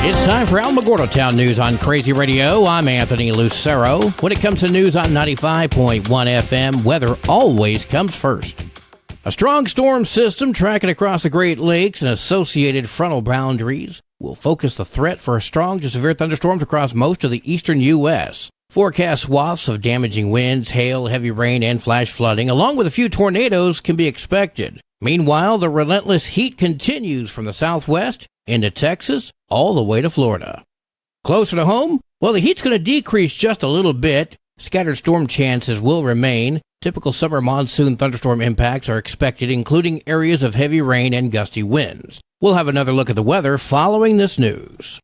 It's time for Alamogordo Town News on Crazy Radio. I'm Anthony Lucero. When it comes to news on 95.1 FM, weather always comes first. A strong storm system tracking across the Great Lakes and associated frontal boundaries will focus the threat for strong to severe thunderstorms across most of the eastern U.S. Forecast swaths of damaging winds, hail, heavy rain, and flash flooding, along with a few tornadoes, can be expected. Meanwhile, the relentless heat continues from the southwest into Texas, all the way to Florida. Closer to home? Well, the heat's going to decrease just a little bit. Scattered storm chances will remain. Typical summer monsoon thunderstorm impacts are expected, including areas of heavy rain and gusty winds. We'll have another look at the weather following this news.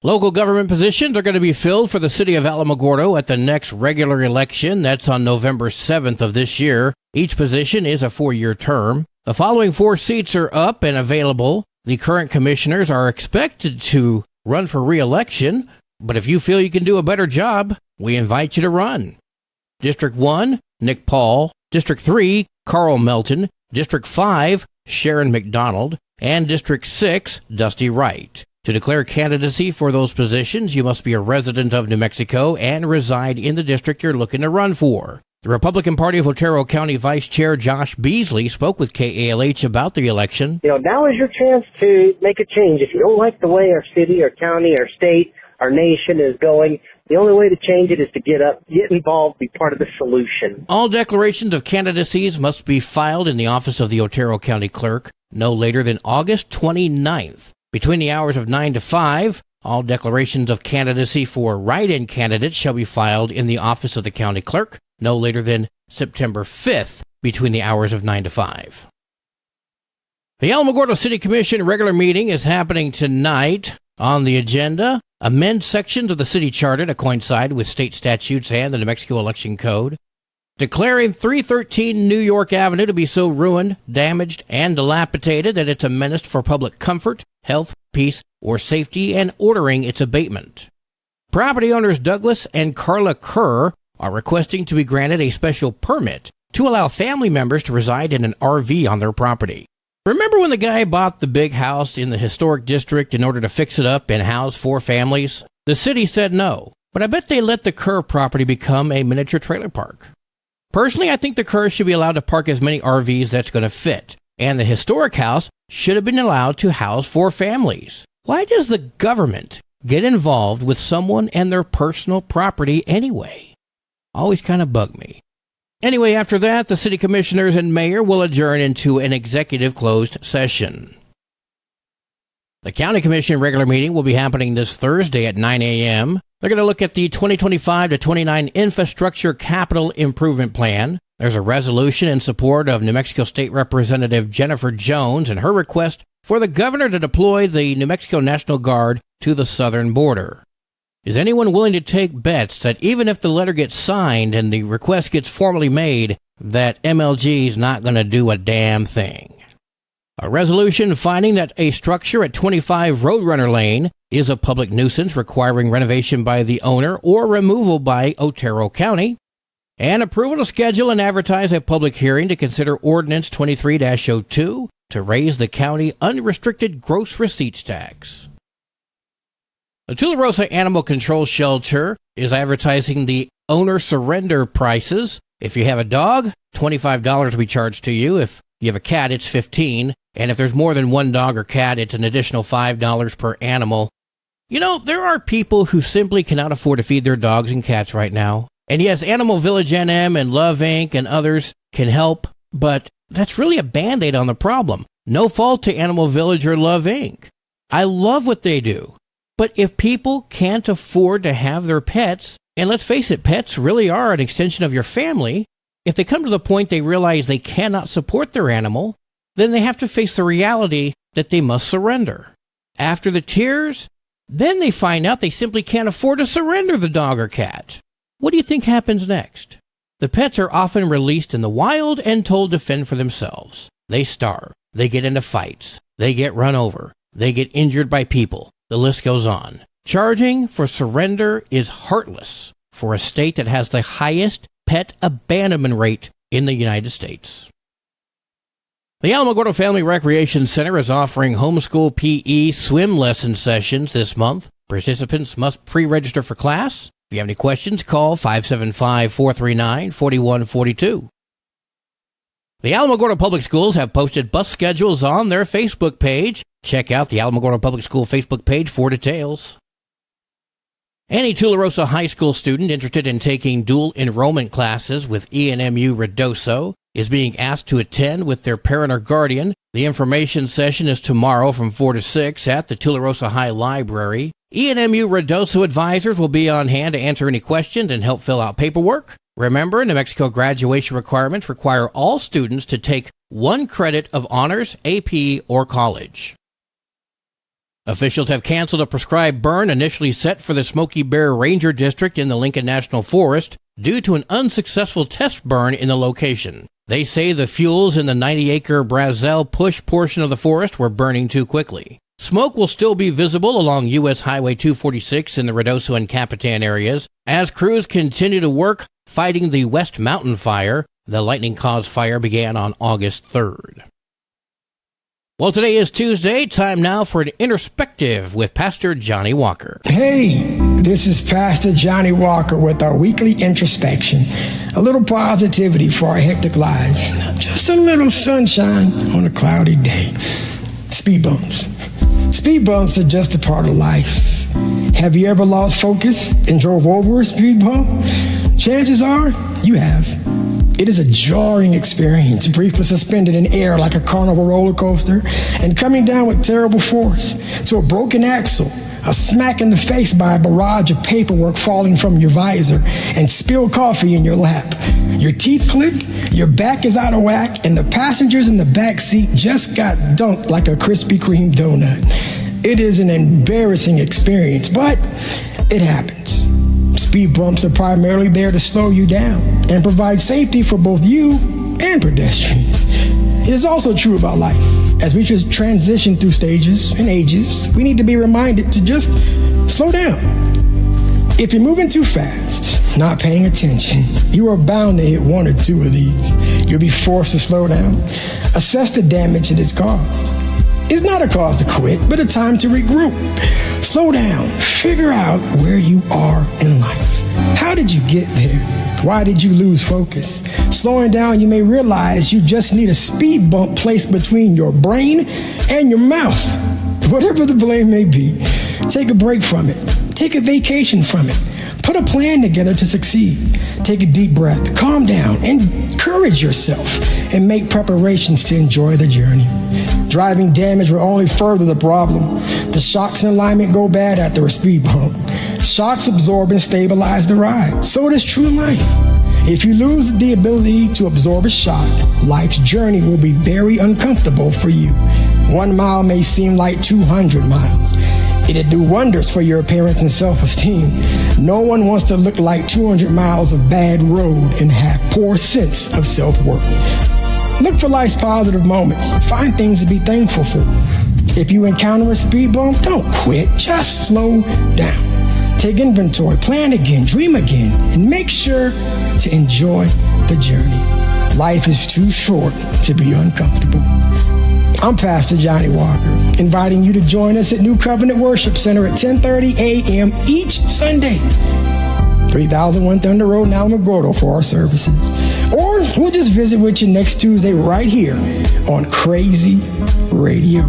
Local government positions are going to be filled for the city of Alamogordo at the next regular election. That's on November 7th of this year. Each position is a 4-year term. The following 4 seats are up and available. The current commissioners are expected to run for re-election, but if you feel you can do a better job, we invite you to run. District 1, Nick Paul. District 3, Carl Melton. District 5, Sharon McDonald. And District 6, Dusty Wright. To declare candidacy for those positions, you must be a resident of New Mexico and reside in the district you're looking to run for. The Republican Party of Otero County Vice Chair Josh Beasley spoke with KALH about the election. Now is your chance to make a change. If you don't like the way our city, our county, our state, our nation is going, the only way to change it is to get up, get involved, be part of the solution. All declarations of candidacies must be filed in the office of the Otero County Clerk no later than August 29th. Between the hours of 9 to 5, all declarations of candidacy for write-in candidates shall be filed in the office of the county clerk no later than September 5th, between the hours of 9 to 5. The Alamogordo City Commission regular meeting is happening tonight. On the agenda, amend sections of the city charter to coincide with state statutes and the New Mexico Election Code. Declaring 313 New York Avenue to be so ruined, damaged, and dilapidated that it's a menace for public comfort, health, peace, or safety, and ordering its abatement. Property owners Douglas and Carla Kerr are requesting to be granted a special permit to allow family members to reside in an RV on their property. Remember when the guy bought the big house in the historic district in order to fix it up and house 4 families? The city said no, but I bet they let the Kerr property become a miniature trailer park. Personally, I think the Kerr should be allowed to park as many RVs that's going to fit, and the historic house should have been allowed to house 4 families. Why does the government get involved with someone and their personal property anyway? Always kind of bugged me. Anyway, after that, the city commissioners and mayor will adjourn into an executive closed session. The county commission regular meeting will be happening this Thursday at 9 a.m. They're going to look at the 2025 to 29 Infrastructure Capital Improvement Plan. There's a resolution in support of New Mexico State Representative Jennifer Jones and her request for the governor to deploy the New Mexico National Guard to the southern border. Is anyone willing to take bets that even if the letter gets signed and the request gets formally made, that MLG is not going to do a damn thing? A resolution finding that a structure at 25 Roadrunner Lane is a public nuisance requiring renovation by the owner or removal by Otero County. And approval to schedule and advertise a public hearing to consider Ordinance 23-02 to raise the county unrestricted gross receipts tax. The Tularosa Animal Control Shelter is advertising the owner surrender prices. If you have a dog, $25 will be charged to you. If you have a cat, it's $15. And if there's more than one dog or cat, it's an additional $5 per animal. There are people who simply cannot afford to feed their dogs and cats right now. And yes, Animal Village NM and Love Inc. and others can help, but that's really a Band-Aid on the problem. No fault to Animal Village or Love Inc. I love what they do. But if people can't afford to have their pets, and let's face it, pets really are an extension of your family, if they come to the point they realize they cannot support their animal, then they have to face the reality that they must surrender. After the tears, then they find out they simply can't afford to surrender the dog or cat. What do you think happens next? The pets are often released in the wild and told to fend for themselves. They starve. They get into fights. They get run over. They get injured by people. The list goes on. Charging for surrender is heartless for a state that has the highest pet abandonment rate in the United States. The Alamogordo Family Recreation Center is offering homeschool PE swim lesson sessions this month. Participants must pre-register for class. If you have any questions, call 575-439-4142. The Alamogordo Public Schools have posted bus schedules on their Facebook page. Check out the Alamogordo Public School Facebook page for details. Any Tularosa High School student interested in taking dual enrollment classes with ENMU Redoso is being asked to attend with their parent or guardian. The information session is tomorrow from 4 to 6 at the Tularosa High Library. ENMU Redoso advisors will be on hand to answer any questions and help fill out paperwork. Remember, New Mexico graduation requirements require all students to take 1 credit of honors, AP, or college. Officials have canceled a prescribed burn initially set for the Smoky Bear Ranger District in the Lincoln National Forest due to an unsuccessful test burn in the location. They say the fuels in the 90-acre Brazil Push portion of the forest were burning too quickly. Smoke will still be visible along U.S. Highway 246 in the Redoso and Capitan areas as crews continue to work fighting the West Mountain Fire. The lightning-caused fire began on August 3rd. Well, today is Tuesday. Time now for an introspective with Pastor Johnny Walker. Hey, this is Pastor Johnny Walker with our weekly introspection. A little positivity for our hectic lives. Just a little sunshine on a cloudy day. Speed bumps. Speed bumps are just a part of life. Have you ever lost focus and drove over a speed bump? Chances are you have. It is a jarring experience, briefly suspended in air like a carnival roller coaster and coming down with terrible force to a broken axle, a smack in the face by a barrage of paperwork falling from your visor and spilled coffee in your lap. Your teeth click, your back is out of whack, and the passengers in the back seat just got dunked like a Krispy Kreme donut. It is an embarrassing experience, but it happens. Speed bumps are primarily there to slow you down and provide safety for both you and pedestrians. It is also true about life. As we transition through stages and ages, we need to be reminded to just slow down. If you're moving too fast, not paying attention, you are bound to hit 1 or 2 of these. You'll be forced to slow down. Assess the damage it has caused. It's not a cause to quit, but a time to regroup. Slow down. Figure out where you are in life. How did you get there? Why did you lose focus? Slowing down, you may realize you just need a speed bump placed between your brain and your mouth. Whatever the blame may be, take a break from it. Take a vacation from it. Put a plan together to succeed. Take a deep breath. Calm down. Encourage yourself and make preparations to enjoy the journey. Driving damage will only further the problem. The shocks and alignment go bad after a speed bump. Shocks absorb and stabilize the ride. So it is true in life. If you lose the ability to absorb a shock, life's journey will be very uncomfortable for you. 1 mile may seem like 200 miles. It'd do wonders for your appearance and self-esteem. No one wants to look like 200 miles of bad road and have poor sense of self-worth. Look for life's positive moments. Find things to be thankful for. If you encounter a speed bump, don't quit. Just slow down. Take inventory, plan again, dream again, and make sure to enjoy the journey. Life is too short to be uncomfortable. I'm Pastor Johnny Walker, inviting you to join us at New Covenant Worship Center at 10:30 a.m. each Sunday. 3001 Thunder Road in Alamogordo for our services. Or we'll just visit with you next Tuesday right here on Crazy Radio.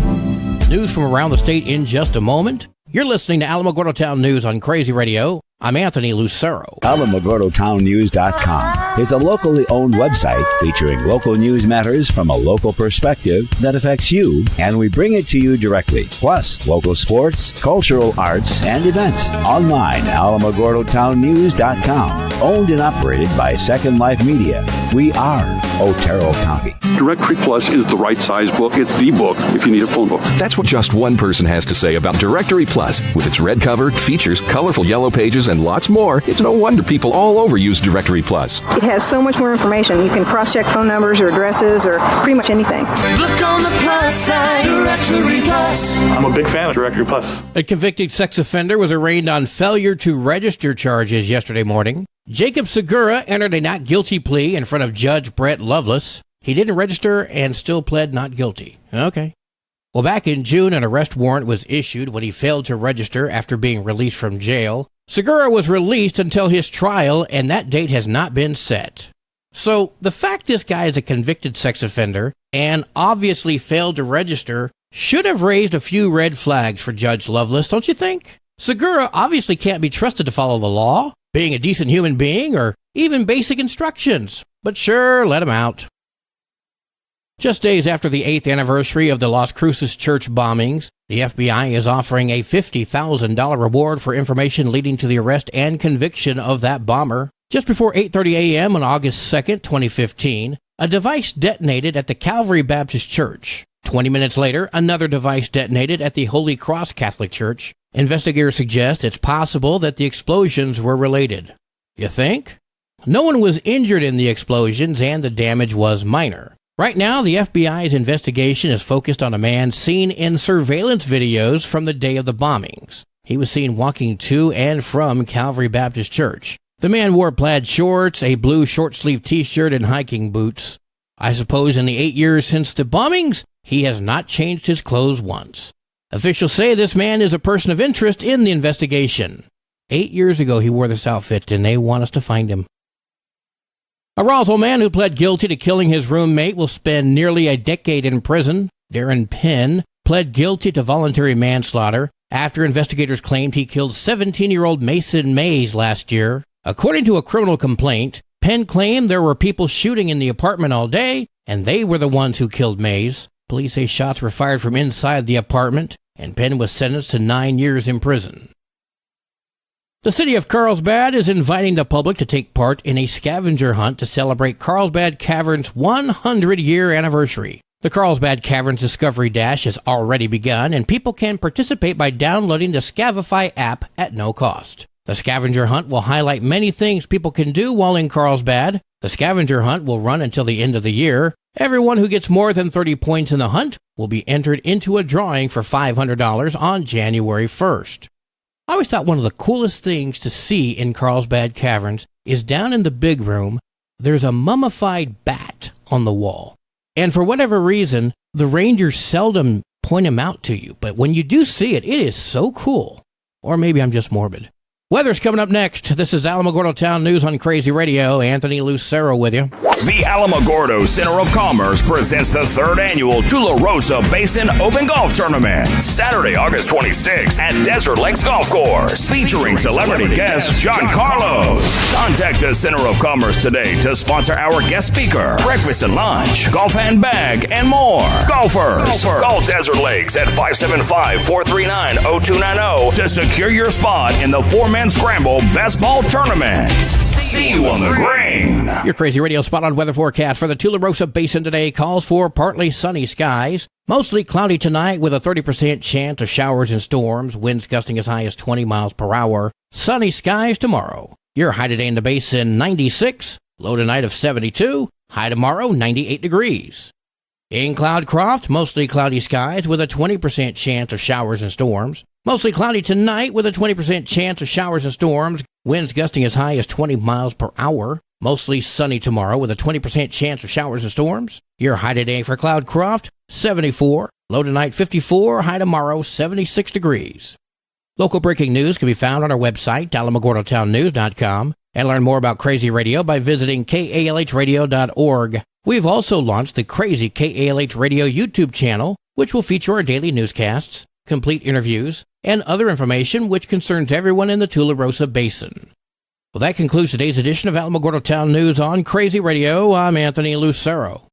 News from around the state in just a moment. You're listening to Alamogordo Town News on Crazy Radio. I'm Anthony Lucero. AlamogordoTownNews.com is a locally owned website featuring local news matters from a local perspective that affects you, and we bring it to you directly. Plus, local sports, cultural arts, and events. Online, AlamogordoTownNews.com. Owned and operated by Second Life Media. We are Otero County. Directory Plus is the right size book. It's the book if you need a phone book. That's what just one person has to say about Directory Plus. With its red cover, features, colorful yellow pages, and lots more, it's no wonder people all over use Directory Plus. It has so much more information. You can cross-check phone numbers or addresses or pretty much anything. Look on the plus side, Directory Plus. I'm a big fan of Directory Plus. A convicted sex offender was arraigned on failure to register charges yesterday morning. Jacob Segura entered a not guilty plea in front of Judge Brett Lovelace. he didn't register and still pled not guilty. Okay. Well, back in June, an arrest warrant was issued when he failed to register after being released from jail. Segura was released until his trial, and that date has not been set. So, the fact this guy is a convicted sex offender and obviously failed to register should have raised a few red flags for Judge Lovelace, don't you think? Segura obviously can't be trusted to follow the law, being a decent human being, or even basic instructions. But sure, let him out. Just days after the 8th anniversary of the Las Cruces church bombings, the FBI is offering a $50,000 reward for information leading to the arrest and conviction of that bomber. Just before 8:30 a.m. on August 2nd, 2015, a device detonated at the Calvary Baptist Church. 20 minutes later, another device detonated at the Holy Cross Catholic Church. Investigators suggest it's possible that the explosions were related. You think? No one was injured in the explosions, and the damage was minor. Right now, the FBI's investigation is focused on a man seen in surveillance videos from the day of the bombings. He was seen walking to and from Calvary Baptist Church. The man wore plaid shorts, a blue short-sleeved t-shirt, and hiking boots. I suppose in the 8 years since the bombings, he has not changed his clothes once. Officials say this man is a person of interest in the investigation. 8 years ago, he wore this outfit, and they want us to find him. A Roswell man who pled guilty to killing his roommate will spend nearly a decade in prison. Darren Penn pled guilty to voluntary manslaughter after investigators claimed he killed 17-year-old Mason Mays last year. According to a criminal complaint, Penn claimed there were people shooting in the apartment all day, and they were the ones who killed Mays. Police say shots were fired from inside the apartment, and Penn was sentenced to 9 years in prison. The city of Carlsbad is inviting the public to take part in a scavenger hunt to celebrate Carlsbad Cavern's 100-year anniversary. The Carlsbad Caverns Discovery Dash has already begun, and people can participate by downloading the Scavify app at no cost. The scavenger hunt will highlight many things people can do while in Carlsbad. The scavenger hunt will run until the end of the year. Everyone who gets more than 30 points in the hunt will be entered into a drawing for $500 on January 1st. I always thought one of the coolest things to see in Carlsbad Caverns is down in the big room, there's a mummified bat on the wall. And for whatever reason, the rangers seldom point him out to you. But when you do see it, it is so cool. Or maybe I'm just morbid. Weather's coming up next. This is Alamogordo Town News on Crazy Radio. Anthony Lucero with you. The Alamogordo Center of Commerce presents the 3rd annual Tularosa Basin Open Golf Tournament, Saturday, August 26th at Desert Lakes Golf Course, featuring celebrity guest John Carlos. Contact the Center of Commerce today to sponsor our guest speaker, breakfast and lunch, golf handbag, and more. Golfers, call Desert Lakes at 575-439-0290 to secure your spot in the 4-man Scramble Best Ball Tournament. See you on the green. Your Crazy Radio spot on weather forecast for the Tularosa Basin today calls for partly sunny skies. Mostly cloudy tonight with a 30% chance of showers and storms. Winds gusting as high as 20 miles per hour. Sunny skies tomorrow. Your high today in the basin, 96. Low tonight of 72. High tomorrow, 98 degrees. In Cloudcroft, mostly cloudy skies with a 20% chance of showers and storms. Mostly cloudy tonight with a 20% chance of showers and storms. Winds gusting as high as 20 miles per hour. Mostly sunny tomorrow with a 20% chance of showers and storms. Your high today for Cloudcroft, 74. Low tonight, 54. High tomorrow, 76 degrees. Local breaking news can be found on our website, alamogordotownnews.com, and learn more about Crazy Radio by visiting kalhradio.org. We've also launched the Crazy KALH Radio YouTube channel, which will feature our daily newscasts, complete interviews, and other information which concerns everyone in the Tularosa Basin. Well, that concludes today's edition of Alamogordo Town News on Crazy Radio. I'm Anthony Lucero.